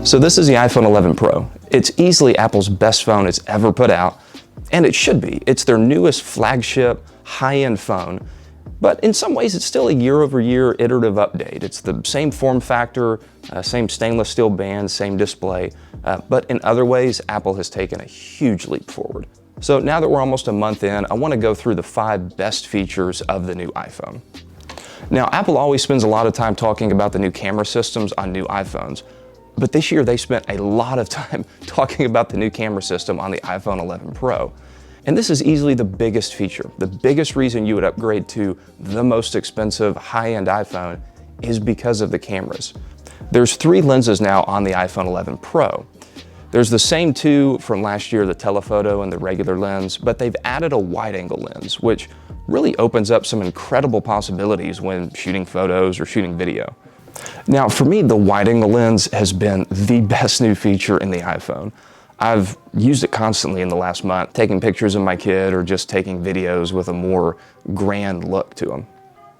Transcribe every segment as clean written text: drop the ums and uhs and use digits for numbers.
So this is the iPhone 11 Pro. It's easily Apple's best phone it's ever put out, and it should be. It's their newest flagship, high-end phone, but in some ways it's still a year-over-year iterative update. It's the same form factor, same stainless steel band, same display, but in other ways, Apple has taken a huge leap forward. So now that we're almost a month in, I want to go through the 5 best features of the new iPhone. Now, Apple always spends a lot of time talking about the new camera systems on new iPhones, but this year they spent a lot of time talking about the new camera system on the iPhone 11 Pro. And this is easily the biggest feature. The biggest reason you would upgrade to the most expensive high-end iPhone is because of the cameras. There's 3 lenses now on the iPhone 11 Pro. There's the same 2 from last year, the telephoto and the regular lens, but they've added a wide-angle lens, which really opens up some incredible possibilities when shooting photos or shooting video. Now, for me, the wide-angle lens has been the best new feature in the iPhone. I've used it constantly in the last month, taking pictures of my kid or just taking videos with a more grand look to them.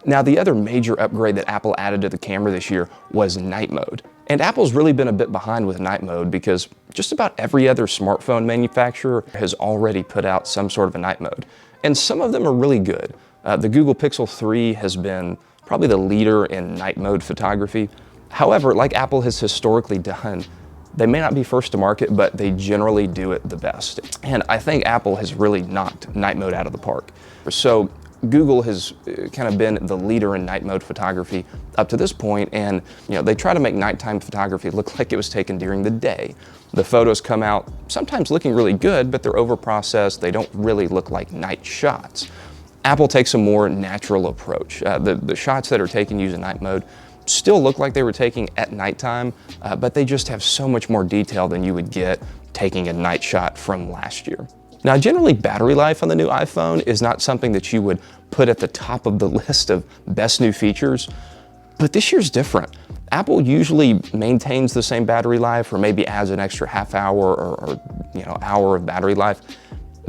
Now, the other major upgrade that Apple added to the camera this year was night mode. And Apple's really been a bit behind with night mode because just about every other smartphone manufacturer has already put out some sort of a night mode. And some of them are really good. The Google Pixel 3 has been probably the leader in night mode photography. However, like Apple has historically done, they may not be first to market, but they generally do it the best. And I think Apple has really knocked night mode out of the park. So Google has kind of been the leader in night mode photography up to this point, and they try to make nighttime photography look like it was taken during the day. The photos come out sometimes looking really good, but they're overprocessed. They don't really look like night shots. Apple takes a more natural approach. The shots that are taken using night mode still look like they were taken at nighttime, but they just have so much more detail than you would get taking a night shot from last year. Now, generally, battery life on the new iPhone is not something that you would put at the top of the list of best new features, but this year's different. Apple usually maintains the same battery life or maybe adds an extra half hour or hour of battery life.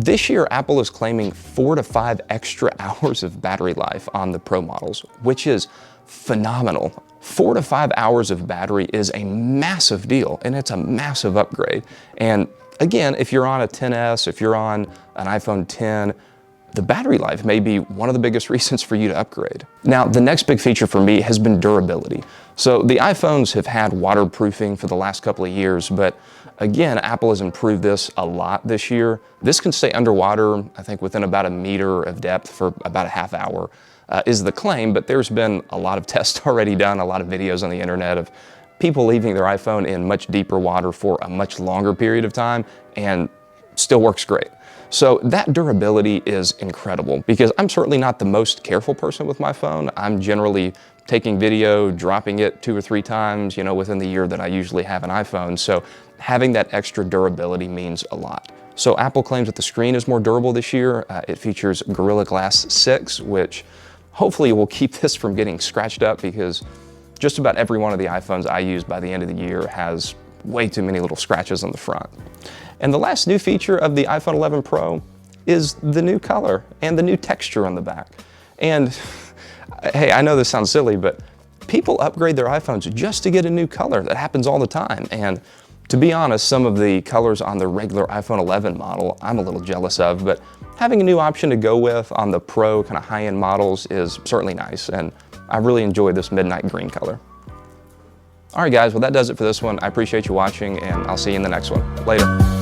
This year, Apple is claiming 4 to 5 extra hours of battery life on the Pro models, which is phenomenal. 4 to 5 hours of battery is a massive deal, and it's a massive upgrade. And again, if you're on a XS, if you're on an iPhone X, the battery life may be one of the biggest reasons for you to upgrade. Now, the next big feature for me has been durability. So the iPhones have had waterproofing for the last couple of years, but again, Apple has improved this a lot this year. This can stay underwater, I think within about a meter of depth for about a half hour is the claim, but there's been a lot of tests already done, a lot of videos on the internet of people leaving their iPhone in much deeper water for a much longer period of time and still works great. So that durability is incredible because I'm certainly not the most careful person with my phone. I'm generally taking video, dropping it 2 or 3 times, within the year that I usually have an iPhone. So having that extra durability means a lot. So Apple claims that the screen is more durable this year. It features Gorilla Glass 6, which hopefully will keep this from getting scratched up because just about every one of the iPhones I use by the end of the year has way too many little scratches on the front. And the last new feature of the iPhone 11 Pro is the new color and the new texture on the back. And hey, I know this sounds silly, but people upgrade their iPhones just to get a new color. That happens all the time. And to be honest, some of the colors on the regular iPhone 11 model, I'm a little jealous of, but having a new option to go with on the Pro kind of high-end models is certainly nice. And I really enjoy this midnight green color. All right, guys, well, that does it for this one. I appreciate you watching, and I'll see you in the next one. Later.